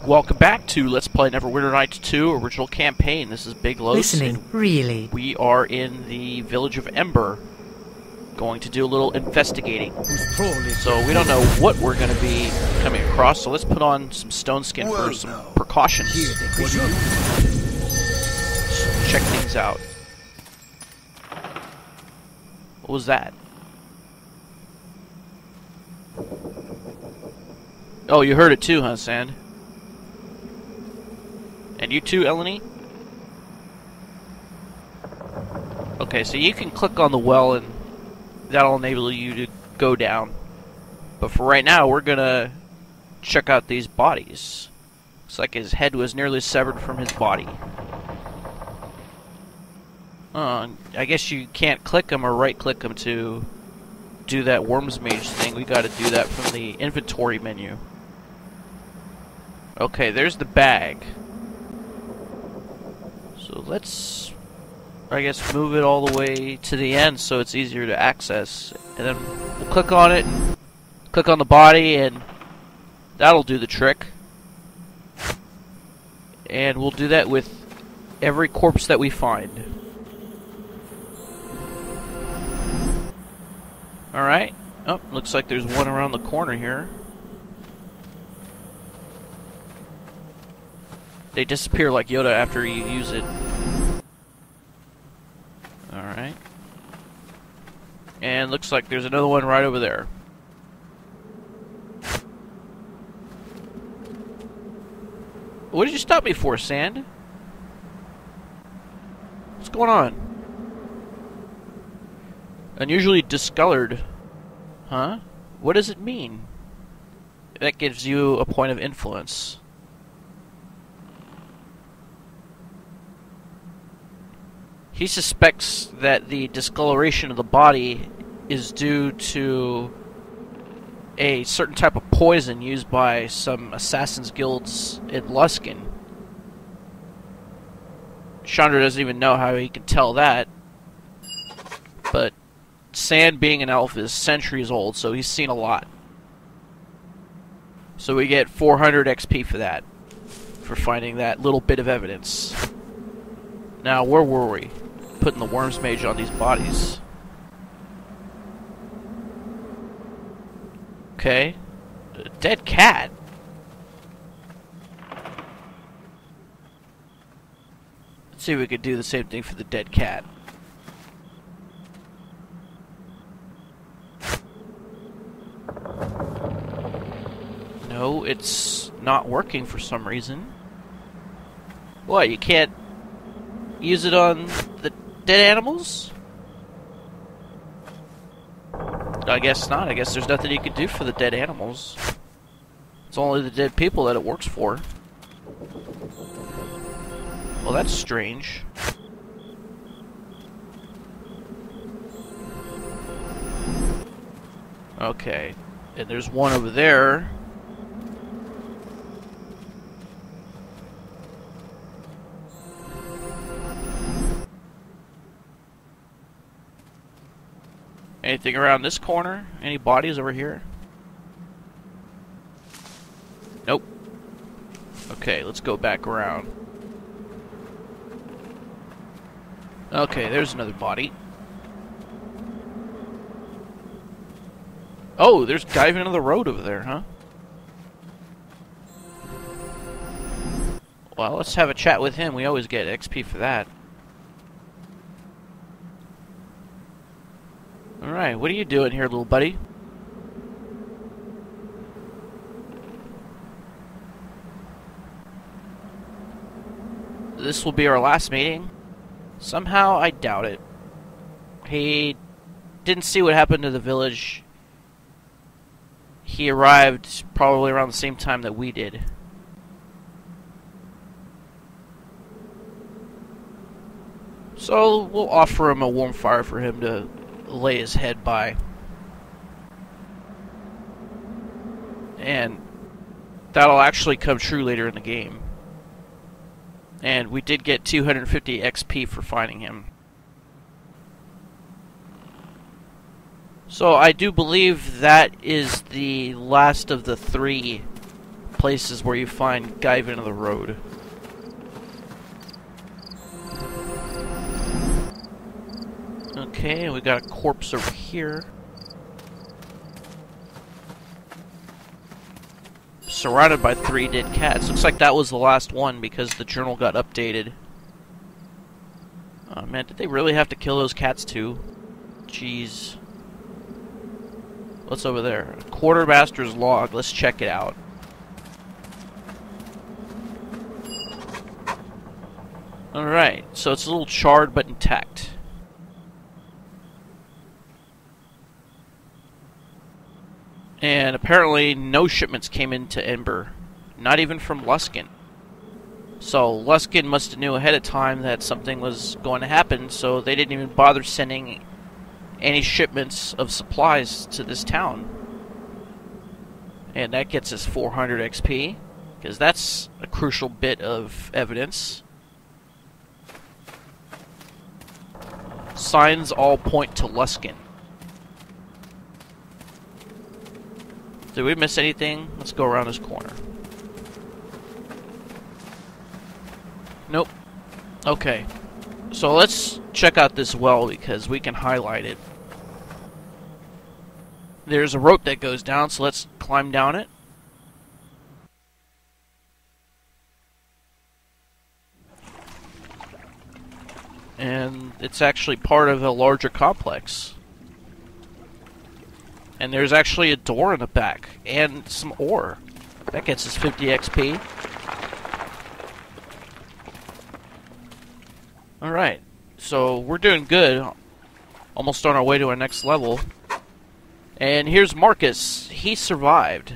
Welcome back to Let's Play Neverwinter Nights 2 Original Campaign. This is Big Los. Listening, really? We are in the village of Ember, going to do a little investigating. So we don't know what we're going to be coming across, so let's put on some stone skin for some precautions. Check things out. What was that? Oh, you heard it too, huh, Sand? And you too, Elanee? Okay, so you can click on the well and that'll enable you to go down. But for right now, we're gonna check out these bodies. Looks like his head was nearly severed from his body. I guess you can't click them or right-click them to do that wyrmsmage thing. We gotta do that from the inventory menu. Okay, there's the bag. So let's, I guess, move it all the way to the end so it's easier to access. And then we'll click on it, and click on the body, and that'll do the trick. And we'll do that with every corpse that we find. Alright. Oh, looks like there's one around the corner here. They disappear like Yoda after you use it. Alright. And looks like there's another one right over there. What did you stop me for, Sand? What's going on? Unusually discolored. Huh? What does it mean? That gives you a point of influence. He suspects that the discoloration of the body is due to a certain type of poison used by some assassins guilds in Luskin. Chandra doesn't even know how he can tell that, but Sand, being an elf, is centuries old, so he's seen a lot. So we get 400 XP for that, for finding that little bit of evidence. Now, where were we? Putting the wyrmsmage on these bodies. Okay. A dead cat. Let's see if we could do the same thing for the dead cat. No, it's not working for some reason. What, you can't use it on the dead animals? I guess not. I guess there's nothing you can do for the dead animals. It's only the dead people that it works for. Well, that's strange. Okay. And there's one over there. Anything around this corner? Any bodies over here? Nope. Okay, let's go back around. Okay, there's another body. Oh, there's Guyven on the road over there, huh? Well, let's have a chat with him. We always get XP for that. Alright, what are you doing here, little buddy? This will be our last meeting. Somehow, I doubt it. He didn't see what happened to the village. He arrived probably around the same time that we did. So, we'll offer him a warm fire for him to lay his head by. And that'll actually come true later in the game. And we did get 250 XP for finding him. So I do believe that is the last of the 3 places where you find Guyven of the road. Okay, we got a corpse over here. Surrounded by 3 dead cats. Looks like that was the last one because the journal got updated. Oh man, did they really have to kill those cats too? Jeez. What's over there? Quartermaster's log. Let's check it out. Alright, so it's a little charred but intact. And apparently no shipments came into Ember. Not even from Luskin. So Luskin must have knew ahead of time that something was going to happen, so they didn't even bother sending any shipments of supplies to this town. And that gets us 400 XP, because that's a crucial bit of evidence. Signs all point to Luskin. Did we miss anything? Let's go around this corner. Nope. Okay. So let's check out this well because we can highlight it. There's a rope that goes down, so let's climb down it. And it's actually part of a larger complex. And there's actually a door in the back, and some ore. That gets us 50 XP. Alright, so we're doing good. Almost on our way to our next level. And here's Marcus. He survived.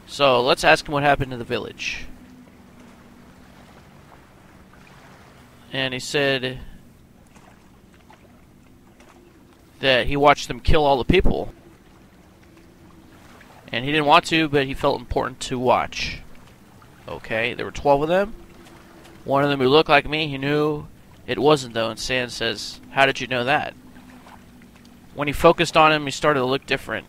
So let's ask him what happened to the village. And he said that he watched them kill all the people. And he didn't want to, but he felt important to watch. Okay, there were 12 of them. One of them who looked like me, he knew it wasn't though. And Sand says, "How did you know that?" When he focused on him, he started to look different.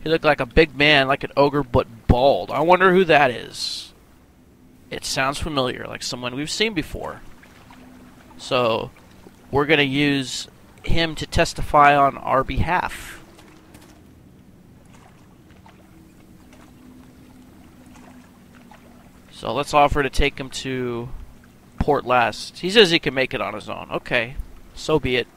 He looked like a big man, like an ogre, but bald. I wonder who that is. It sounds familiar, like someone we've seen before. So, we're going to use him to testify on our behalf. So let's offer to take him to Port Llast. He says he can make it on his own. Okay, so be it.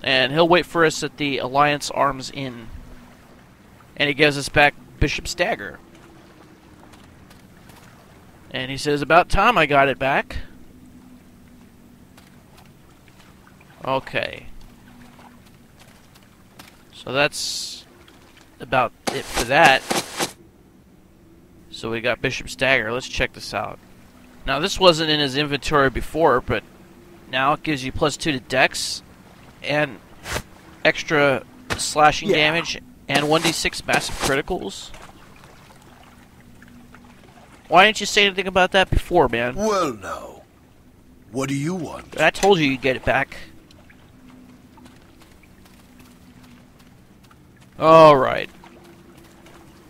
And he'll wait for us at the Alliance Arms Inn. And he gives us back Bishop's dagger. And he says, "About time I got it back." Okay. So that's about it for that. So we got Bishop's dagger. Let's check this out. Now this wasn't in his inventory before, but now it gives you +2 to dex and extra slashing damage and 1d6 massive criticals. Why didn't you say anything about that before, man? Well, now, what do you want? I told you you'd get it back. Alright.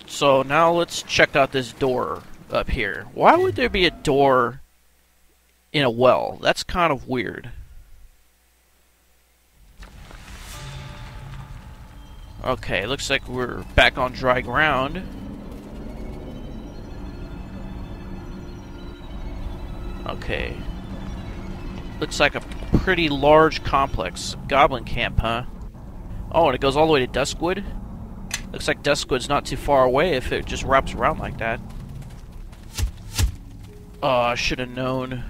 So now let's check out this door up here. Why would there be a door in a well? That's kind of weird. Okay, looks like we're back on dry ground. Okay. Looks like a pretty large complex. Goblin camp, huh? Oh, and it goes all the way to Duskwood? Looks like Duskwood's not too far away if it just wraps around like that. Oh, I should have known.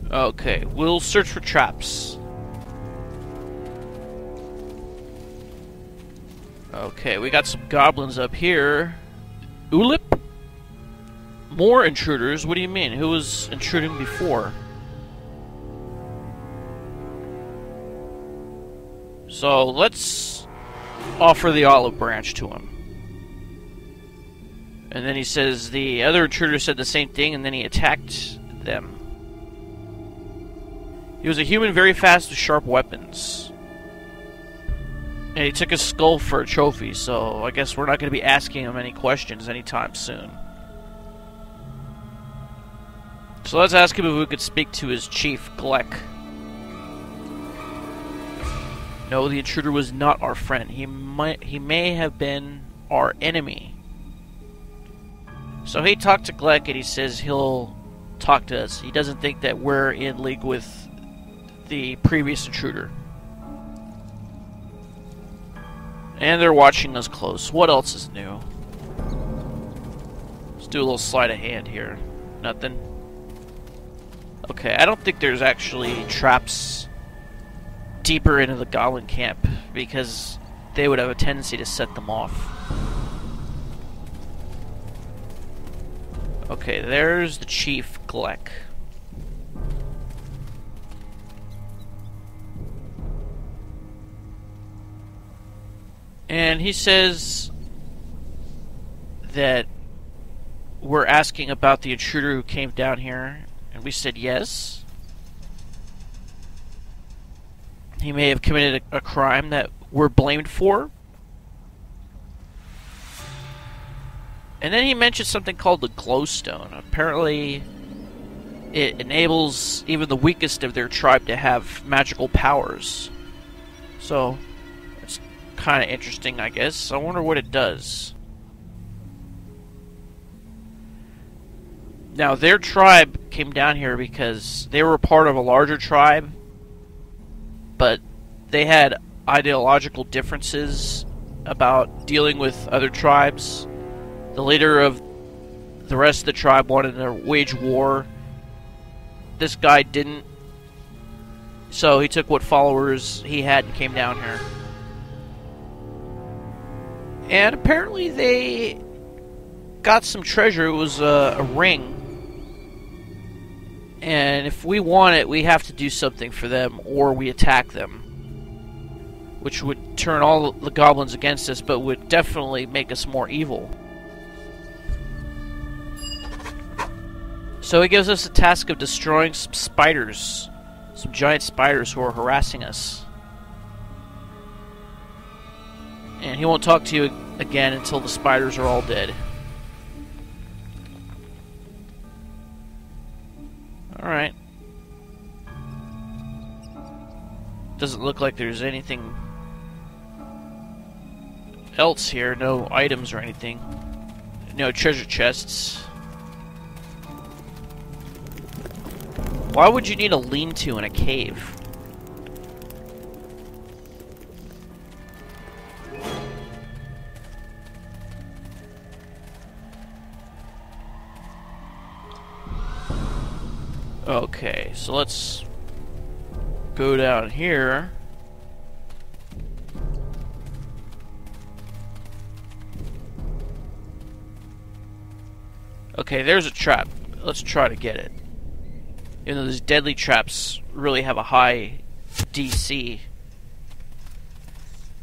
Okay, we'll search for traps. Okay, we got some goblins up here. Ulip? More intruders? What do you mean? Who was intruding before? So, let's offer the olive branch to him. And then he says the other intruder said the same thing, and then he attacked them. He was a human very fast with sharp weapons. And he took his skull for a trophy, so I guess we're not going to be asking him any questions anytime soon. So let's ask him if we could speak to his chief, Gleck. No, the intruder was not our friend. He may have been our enemy. So he talked to Gleck and he says he'll talk to us. He doesn't think that we're in league with the previous intruder. And they're watching us close. What else is new? Let's do a little sleight of hand here. Nothing. Okay, I don't think there's actually traps deeper into the goblin camp, because they would have a tendency to set them off. Okay, there's the chief, Gleck. And he says that we're asking about the intruder who came down here, and we said yes. He may have committed a crime that we're blamed for. And then he mentioned something called the glowstone. Apparently, it enables even the weakest of their tribe to have magical powers. So, it's kind of interesting, I guess. I wonder what it does. Now, their tribe came down here because they were part of a larger tribe, but they had ideological differences about dealing with other tribes. The leader of the rest of the tribe wanted to wage war. This guy didn't. So he took what followers he had and came down here. And apparently they got some treasure. It was a ring. And if we want it, we have to do something for them, or we attack them. Which would turn all the goblins against us, but would definitely make us more evil. So he gives us the task of destroying some spiders. Some giant spiders who are harassing us. And he won't talk to you again until the spiders are all dead. Alright. Doesn't look like there's anything else here. No items or anything. No treasure chests. Why would you need a lean-to in a cave? Okay, so let's go down here. Okay, there's a trap. Let's try to get it. Even though these deadly traps really have a high DC.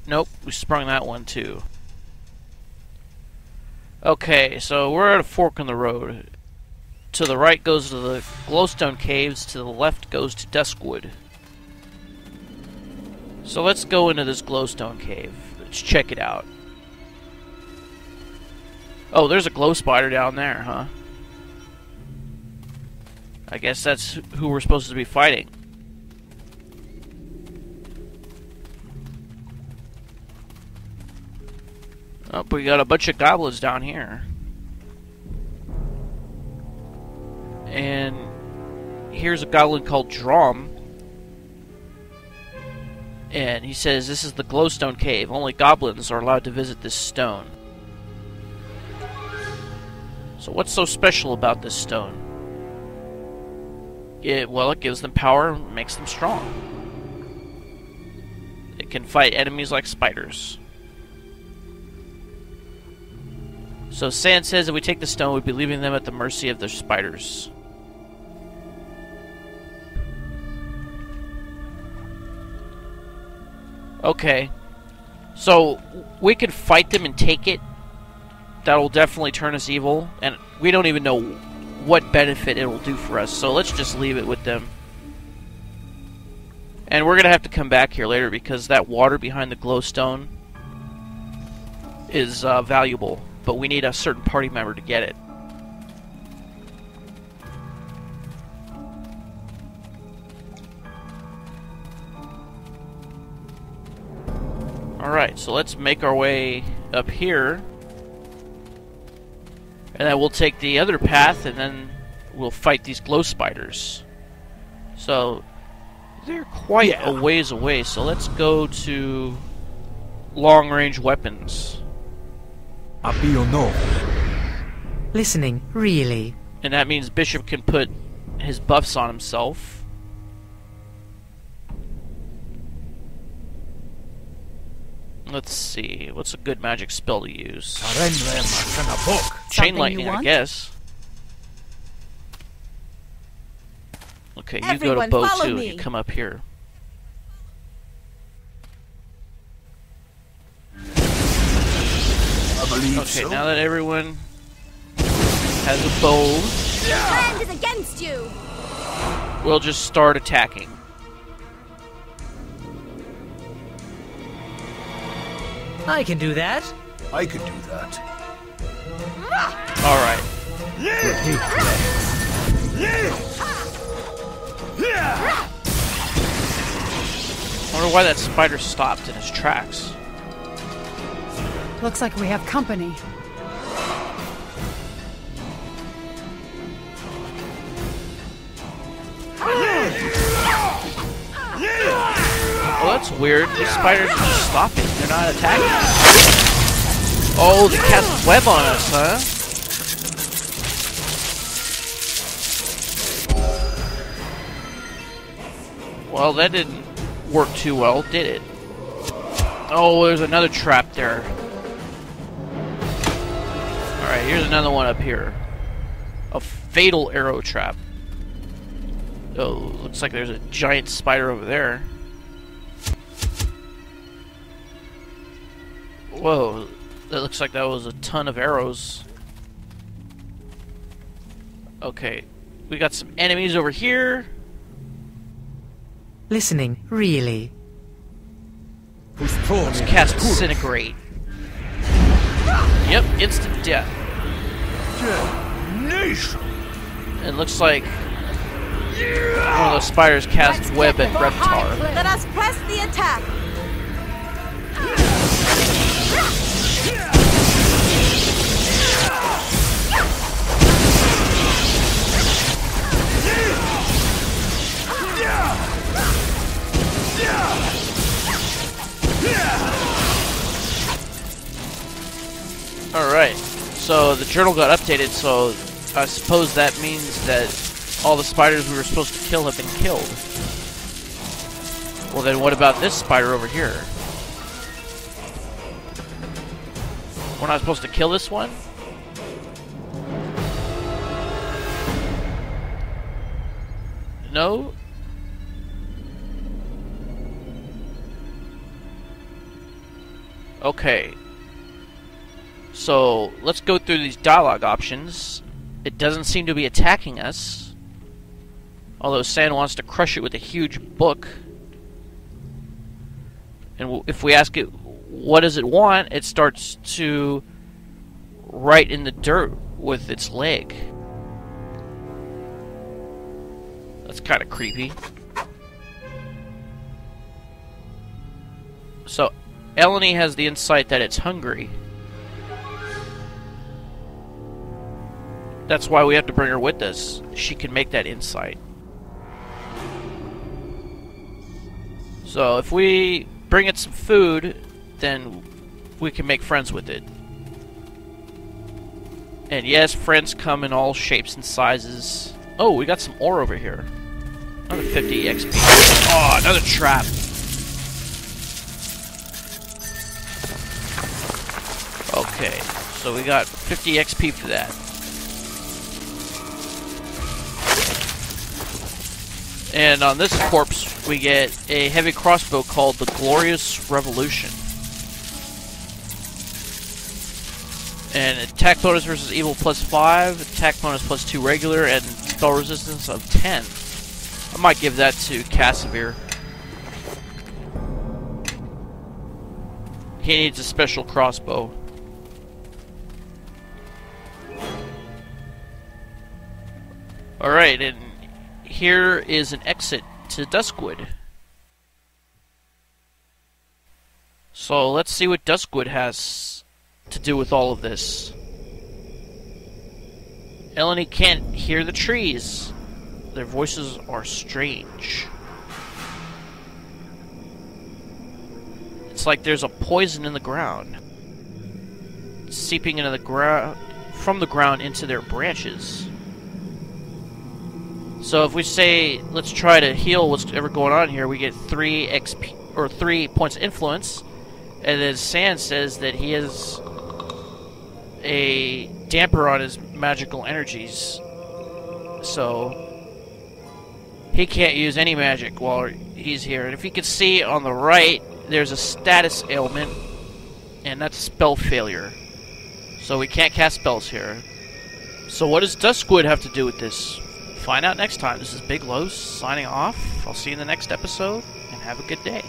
Nope, we sprung that one too. Okay, so we're at a fork in the road. To the right goes to the glowstone caves, to the left goes to Duskwood. So let's go into this glowstone cave. Let's check it out. Oh, there's a glow spider down there, huh? I guess that's who we're supposed to be fighting. Oh, but we got a bunch of goblins down here. And here's a goblin called Drum. And he says this is the glowstone cave. Only goblins are allowed to visit this stone. So what's so special about this stone? Well, it gives them power and makes them strong. It can fight enemies like spiders. So Sand says if we take the stone, we'd be leaving them at the mercy of the spiders. Okay. So we could fight them and take it. That'll definitely turn us evil. And we don't even know what benefit it will do for us. So let's just leave it with them. And we're gonna have to come back here later because that water behind the glowstone is valuable, but we need a certain party member to get it. Alright, so let's make our way up here. And then we'll take the other path, and then we'll fight these glow spiders. So, they're quite a ways away, so let's go to long-range weapons. Listening, really? And that means Bishop can put his buffs on himself. Let's see, what's a good magic spell to use? Chain lightning, I guess. Okay, you go to bow too, and you come up here. Okay, now that everyone has a bow, your hand is against you. We'll just start attacking. I can do that. I could do that. Alright. I wonder why that spider stopped in his tracks. Looks like we have company. Well, that's weird. The spiders are just stopping. They're not attacking us. Oh, they cast a web on us, huh? Well, that didn't work too well, did it? Oh, there's another trap there. Alright, here's another one up here. A fatal arrow trap. Oh, looks like there's a giant spider over there. Whoa, that looks like that was a ton of arrows. Okay, we got some enemies over here. Listening, really? Let's cast Disintegrate. Yep, instant death. It looks like one of those spiders cast web at Reptar. Let us press the attack. Alright, so the journal got updated, so I suppose that means that all the spiders we were supposed to kill have been killed. Well then what about this spider over here? We're not supposed to kill this one? No? Okay. So, let's go through these dialogue options. It doesn't seem to be attacking us. Although Sand wants to crush it with a huge book. And if we ask it, what does it want? It starts to write in the dirt with its leg. That's kind of creepy. So, Elanee has the insight that it's hungry. That's why we have to bring her with us. She can make that insight. So if we bring it some food, then we can make friends with it. And yes, friends come in all shapes and sizes. Oh, we got some ore over here. Another 50 XP. Oh, another trap. Okay, so we got 50 XP for that. And on this corpse, we get a heavy crossbow called the Glorious Revolution. And attack bonus versus evil +5, attack bonus +2 regular, and spell resistance of 10. I might give that to Casimir. He needs a special crossbow. Alright, and here is an exit to Duskwood. So let's see what Duskwood has to do with all of this. Elanee can't hear the trees. Their voices are strange. It's like there's a poison in the ground. It's seeping into the ground, from the ground into their branches. So if we say, let's try to heal what's ever going on here, we get 3 XP, or 3 points of influence. And then Sand says that he has a damper on his magical energies. So he can't use any magic while he's here. And if you can see on the right, there's a status ailment, and that's spell failure. So we can't cast spells here. So what does Duskwood have to do with this? Find out next time. This is Big Los signing off. I'll see you in the next episode, and have a good day.